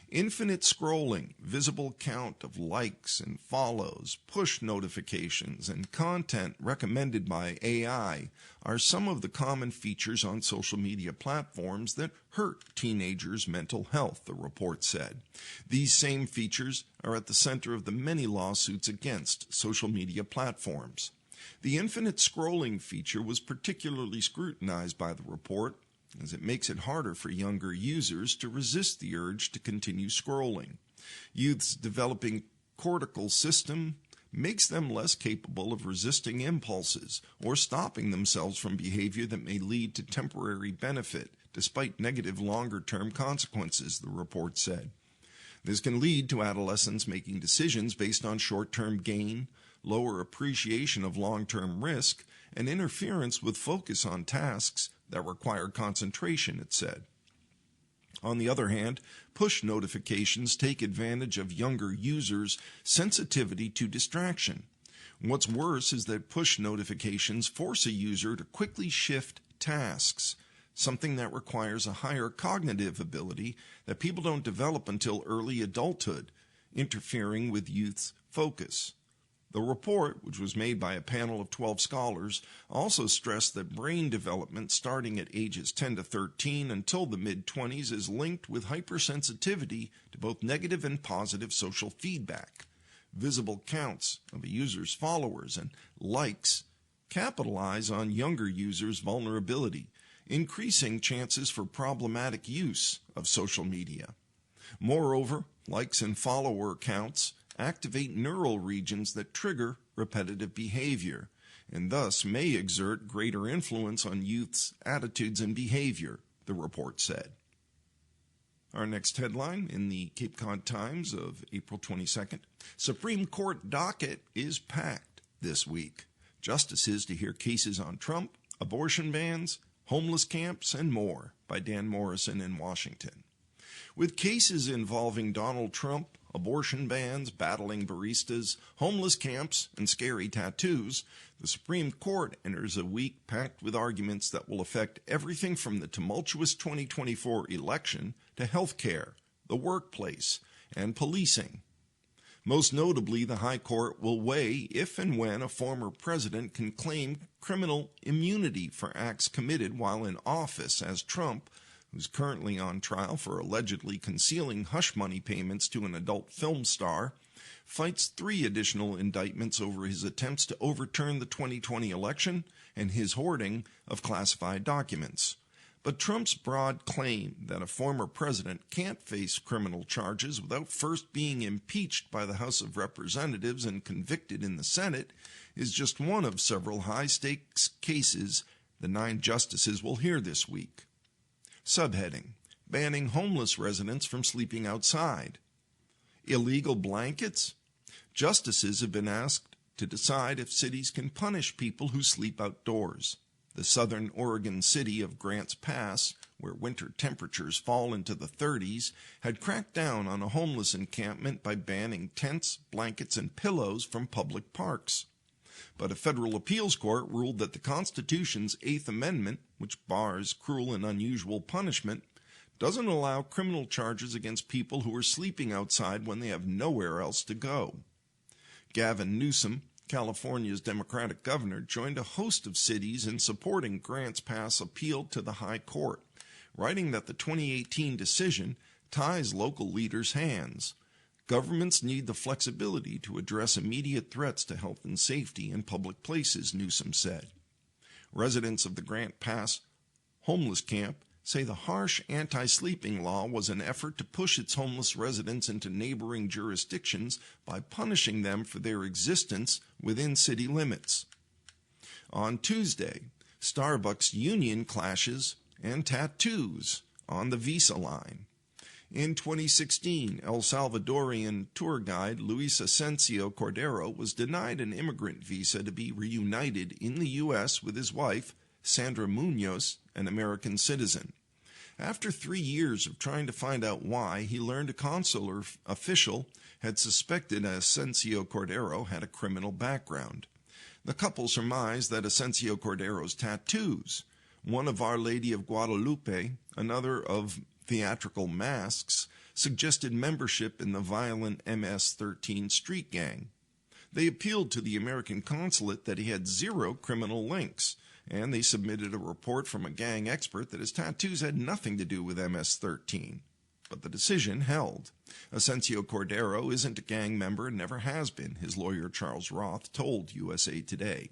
Infinite scrolling, visible count of likes and follows, push notifications, and content recommended by AI are some of the common features on social media platforms that hurt teenagers' mental health, the report said. These same features are at the center of the many lawsuits against social media platforms. The infinite scrolling feature was particularly scrutinized by the report, as it makes it harder for younger users to resist the urge to continue scrolling. Youth's developing cortical system makes them less capable of resisting impulses or stopping themselves from behavior that may lead to temporary benefit, despite negative longer-term consequences, the report said. This can lead to adolescents making decisions based on short-term gain, lower appreciation of long-term risk, and interference with focus on tasks that require concentration, it said. On the other hand, push notifications take advantage of younger users' sensitivity to distraction. What's worse is that push notifications force a user to quickly shift tasks, something that requires a higher cognitive ability that people don't develop until early adulthood, interfering with youth's focus. The report, which was made by a panel of 12 scholars, also stressed that brain development starting at ages 10 to 13 until the mid-20s is linked with hypersensitivity to both negative and positive social feedback. Visible counts of a user's followers and likes capitalize on younger users' vulnerability, increasing chances for problematic use of social media. Moreover, likes and follower counts activate neural regions that trigger repetitive behavior, and thus may exert greater influence on youth's attitudes and behavior, the report said. Our next headline in the Cape Cod Times of April 22nd, Supreme Court docket is packed this week. Justices to hear cases on Trump, abortion bans, homeless camps, and more, by Dan Morrison in Washington. With cases involving Donald Trump, abortion bans, battling baristas, homeless camps, and scary tattoos, the Supreme Court enters a week packed with arguments that will affect everything from the tumultuous 2024 election to health care, the workplace, and policing. Most notably, the High Court will weigh if and when a former president can claim criminal immunity for acts committed while in office, as Trump, who's currently on trial for allegedly concealing hush money payments to an adult film star, fights 3 additional indictments over his attempts to overturn the 2020 election and his hoarding of classified documents. But Trump's broad claim that a former president can't face criminal charges without first being impeached by the House of Representatives and convicted in the Senate is just one of several high-stakes cases the 9 justices will hear this week. Subheading: Banning homeless residents from sleeping outside. Illegal blankets? Justices have been asked to decide if cities can punish people who sleep outdoors. The southern Oregon city of Grants Pass, where winter temperatures fall into the 30s, had cracked down on a homeless encampment by banning tents, blankets, and pillows from public parks. But a federal appeals court ruled that the Constitution's 8th Amendment, which bars cruel and unusual punishment, doesn't allow criminal charges against people who are sleeping outside when they have nowhere else to go. Gavin Newsom, California's Democratic governor, joined a host of cities in supporting Grants Pass' appeal to the High Court, writing that the 2018 decision ties local leaders' hands. Governments need the flexibility to address immediate threats to health and safety in public places, Newsom said. Residents of the Grants Pass homeless camp say the harsh anti-sleeping law was an effort to push its homeless residents into neighboring jurisdictions by punishing them for their existence within city limits. On Tuesday, Starbucks union clashes and tattoos on the visa line. In 2016, El Salvadorian tour guide Luis Asensio Cordero was denied an immigrant visa to be reunited in the U.S. with his wife, Sandra Munoz, an American citizen. After 3 years of trying to find out why, he learned a consular official had suspected Asensio Cordero had a criminal background. The couple surmised that Asensio Cordero's tattoos, one of Our Lady of Guadalupe, another of theatrical masks, suggested membership in the violent MS-13 street gang. They appealed to the American consulate that he had 0 criminal links, and they submitted a report from a gang expert that his tattoos had nothing to do with MS-13. But the decision held. Asensio Cordero isn't a gang member and never has been, his lawyer Charles Roth told USA Today.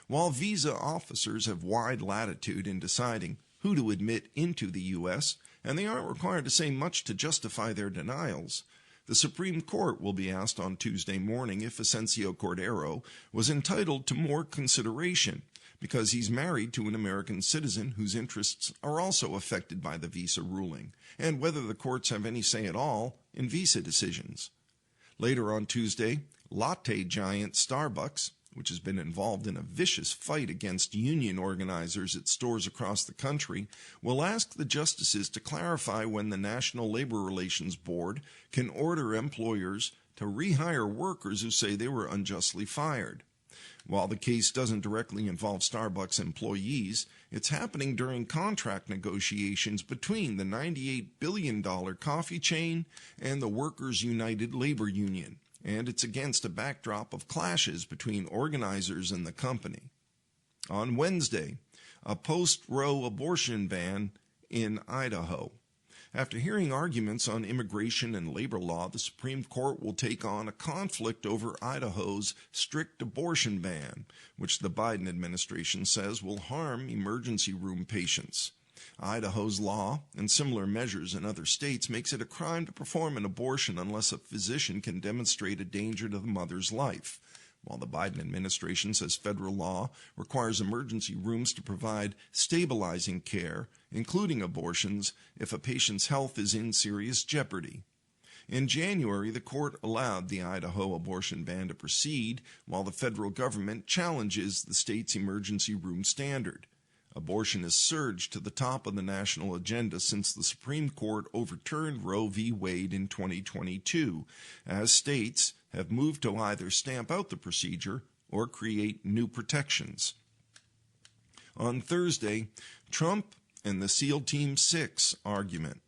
While visa officers have wide latitude in deciding who to admit into the U.S., and they aren't required to say much to justify their denials, the Supreme Court will be asked on Tuesday morning if Asensio Cordero was entitled to more consideration because he's married to an American citizen whose interests are also affected by the visa ruling, and whether the courts have any say at all in visa decisions. Later on Tuesday, latte giant Starbucks, which has been involved in a vicious fight against union organizers at stores across the country, will ask the justices to clarify when the National Labor Relations Board can order employers to rehire workers who say they were unjustly fired. While the case doesn't directly involve Starbucks employees, it's happening during contract negotiations between the $98 billion coffee chain and the Workers United Labor Union, and it's against a backdrop of clashes between organizers and the company. On Wednesday, a post-Roe abortion ban in Idaho. After hearing arguments on immigration and labor law, the Supreme Court will take on a conflict over Idaho's strict abortion ban, which the Biden administration says will harm emergency room patients. Idaho's law and similar measures in other states makes it a crime to perform an abortion unless a physician can demonstrate a danger to the mother's life, while the Biden administration says federal law requires emergency rooms to provide stabilizing care, including abortions, if a patient's health is in serious jeopardy. In January, the court allowed the Idaho abortion ban to proceed, while the federal government challenges the state's emergency room standard. Abortion has surged to the top of the national agenda since the Supreme Court overturned Roe v. Wade in 2022, as states have moved to either stamp out the procedure or create new protections. On Thursday, Trump and the SEAL Team 6 argument.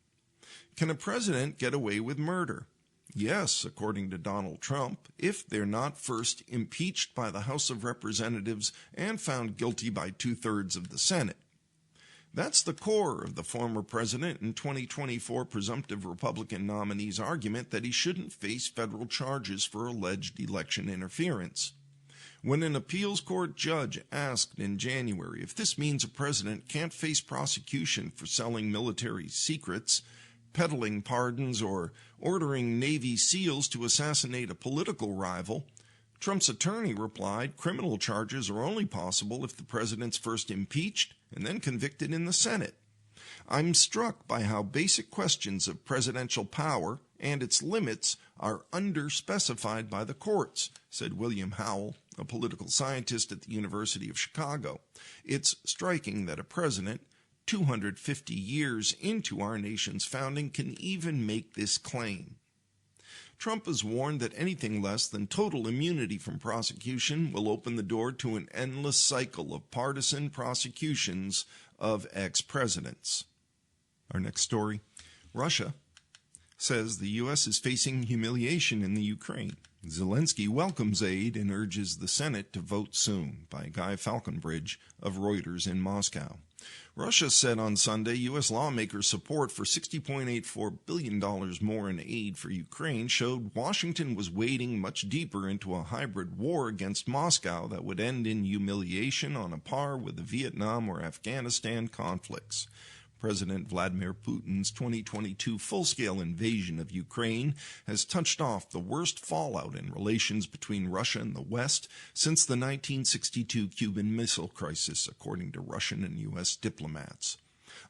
Can a president get away with murder? Yes, according to Donald Trump, if they're not first impeached by the House of Representatives and found guilty by 2/3 of the Senate. That's the core of the former president and 2024 presumptive Republican nominee's argument that he shouldn't face federal charges for alleged election interference. When an appeals court judge asked in January if this means a president can't face prosecution for selling military secrets, peddling pardons, or ordering Navy SEALs to assassinate a political rival, Trump's attorney replied criminal charges are only possible if the president's first impeached and then convicted in the Senate. I'm struck by how basic questions of presidential power and its limits are underspecified by the courts, said William Howell, a political scientist at the University of Chicago. It's striking that a president 250 years into our nation's founding can even make this claim. Trump has warned that anything less than total immunity from prosecution will open the door to an endless cycle of partisan prosecutions of ex-presidents. Our next story, Russia says the U.S. is facing humiliation in the Ukraine. Zelensky welcomes aid and urges the Senate to vote soon, by Guy Falconbridge of Reuters in Moscow. Russia said on Sunday U.S. lawmakers' support for $60.84 billion more in aid for Ukraine showed Washington was wading much deeper into a hybrid war against Moscow that would end in humiliation on a par with the Vietnam or Afghanistan conflicts. President Vladimir Putin's 2022 full-scale invasion of Ukraine has touched off the worst fallout in relations between Russia and the West since the 1962 Cuban Missile Crisis, according to Russian and U.S. diplomats.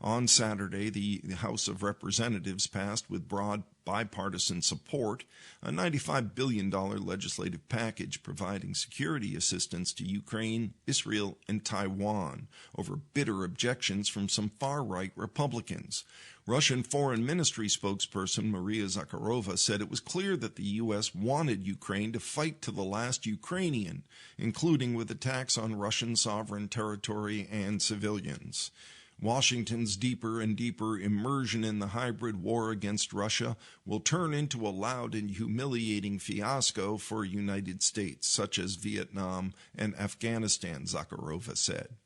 On Saturday, the House of Representatives passed with broad bipartisan support a $95 billion legislative package providing security assistance to Ukraine, Israel, and Taiwan over bitter objections from some far-right Republicans. Russian Foreign Ministry spokesperson Maria Zakharova said it was clear that the U.S. wanted Ukraine to fight to the last Ukrainian, including with attacks on Russian sovereign territory and civilians. Washington's deeper and deeper immersion in the hybrid war against Russia will turn into a loud and humiliating fiasco for the United States, such as Vietnam and Afghanistan, Zakharova said.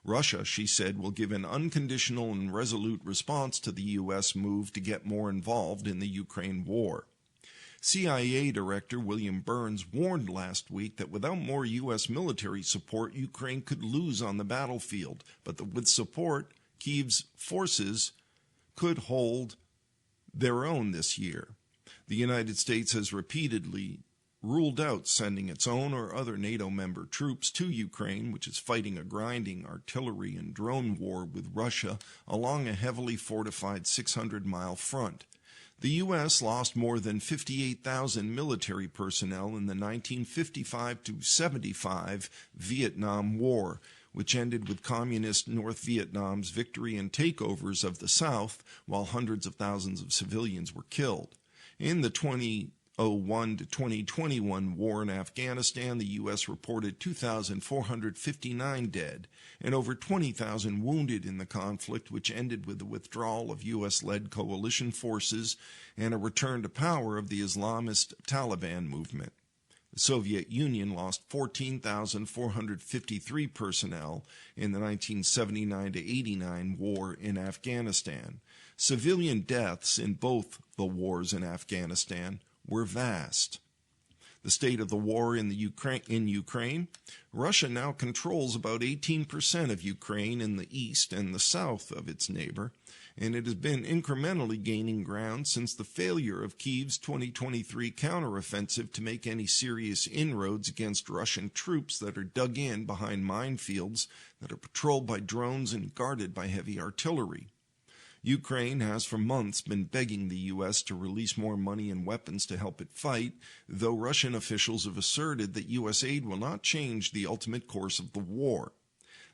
Russia, she said, will give an unconditional and resolute response to the U.S. move to get more involved in the Ukraine war. CIA Director William Burns warned last week that without more U.S. military support, Ukraine could lose on the battlefield, but that with support, Kyiv's forces could hold their own this year. The United States has repeatedly ruled out sending its own or other NATO member troops to Ukraine, which is fighting a grinding artillery and drone war with Russia along a heavily fortified 600-mile front. The U.S. lost more than 58,000 military personnel in the 1955 to 75 Vietnam War, which ended with Communist North Vietnam's victory and takeovers of the South, while hundreds of thousands of civilians were killed. In the 2001 to 2021 war in Afghanistan, the U.S. reported 2,459 dead and over 20,000 wounded in the conflict, which ended with the withdrawal of U.S.-led coalition forces and a return to power of the Islamist Taliban movement. The Soviet Union lost 14,453 personnel in the 1979 to 89 war in Afghanistan. Civilian deaths in both the wars in Afghanistan were vast. The state of the war in Ukraine, Russia now controls about 18% of Ukraine in the east and the south of its neighbor, and it has been incrementally gaining ground since the failure of Kyiv's 2023 counteroffensive to make any serious inroads against Russian troops that are dug in behind minefields that are patrolled by drones and guarded by heavy artillery. Ukraine has for months been begging the U.S. to release more money and weapons to help it fight, though Russian officials have asserted that U.S. aid will not change the ultimate course of the war.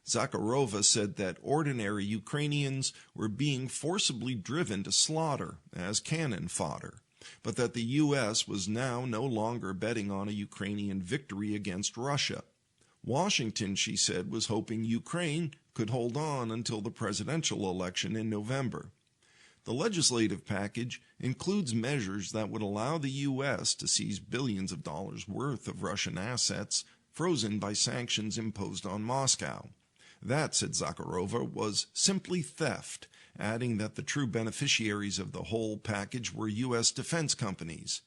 Zakharova said that ordinary Ukrainians were being forcibly driven to slaughter as cannon fodder, but that the U.S. was now no longer betting on a Ukrainian victory against Russia. Washington, she said, was hoping Ukraine could hold on until the presidential election in November. The legislative package includes measures that would allow the U.S. to seize billions of dollars worth of Russian assets frozen by sanctions imposed on Moscow. That, said Zakharova, was simply theft, adding that the true beneficiaries of the whole package were U.S. defense companies.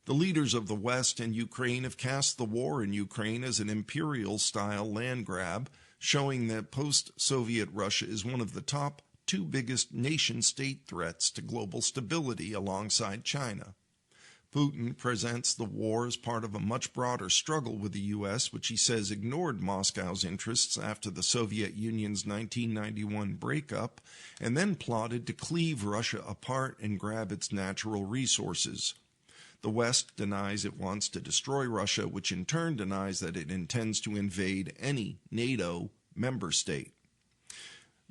The leaders of the West and Ukraine have cast the war in Ukraine as an imperial-style land grab, showing that post-Soviet Russia is one of the top two biggest nation-state threats to global stability alongside China. Putin presents the war as part of a much broader struggle with the U.S., which he says ignored Moscow's interests after the Soviet Union's 1991 breakup, and then plotted to cleave Russia apart and grab its natural resources. The West denies it wants to destroy Russia, which in turn denies that it intends to invade any NATO member state.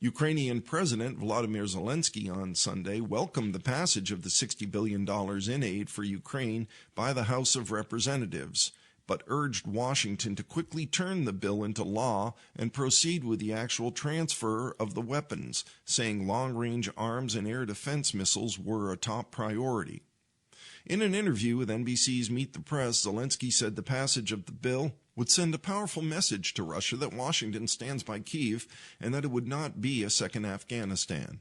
Ukrainian President Volodymyr Zelensky on Sunday welcomed the passage of the $60 billion in aid for Ukraine by the House of Representatives, but urged Washington to quickly turn the bill into law and proceed with the actual transfer of the weapons, saying long-range arms and air defense missiles were a top priority. In an interview with NBC's Meet the Press, Zelensky said the passage of the bill would send a powerful message to Russia that Washington stands by Kyiv and that it would not be a second Afghanistan.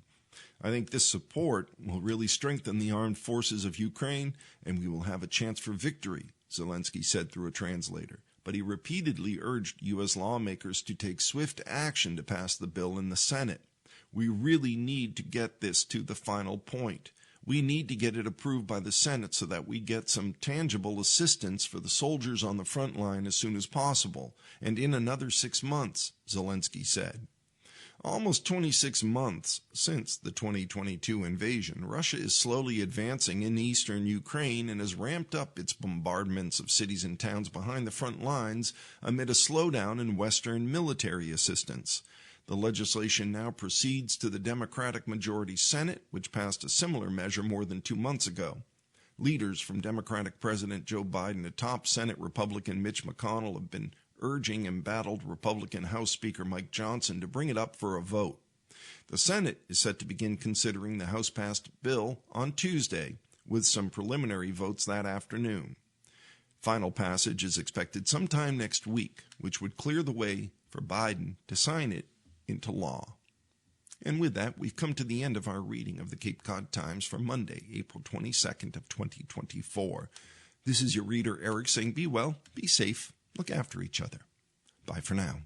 I think this support will really strengthen the armed forces of Ukraine, and we will have a chance for victory, Zelensky said through a translator. But he repeatedly urged U.S. lawmakers to take swift action to pass the bill in the Senate. We really need to get this to the final point. We need to get it approved by the Senate so that we get some tangible assistance for the soldiers on the front line as soon as possible, and in another 6 months, Zelensky said. Almost 26 months since the 2022 invasion, Russia is slowly advancing in eastern Ukraine and has ramped up its bombardments of cities and towns behind the front lines amid a slowdown in Western military assistance. The legislation now proceeds to the Democratic majority Senate, which passed a similar measure more than 2 months ago. Leaders from Democratic President Joe Biden to top Senate Republican Mitch McConnell have been urging embattled Republican House Speaker Mike Johnson to bring it up for a vote. The Senate is set to begin considering the House-passed bill on Tuesday, with some preliminary votes that afternoon. Final passage is expected sometime next week, which would clear the way for Biden to sign it into law. And with that, we've come to the end of our reading of the Cape Cod Times for Monday, April 22nd of 2024. This is your reader, Eric, saying be well, be safe, look after each other. Bye for now.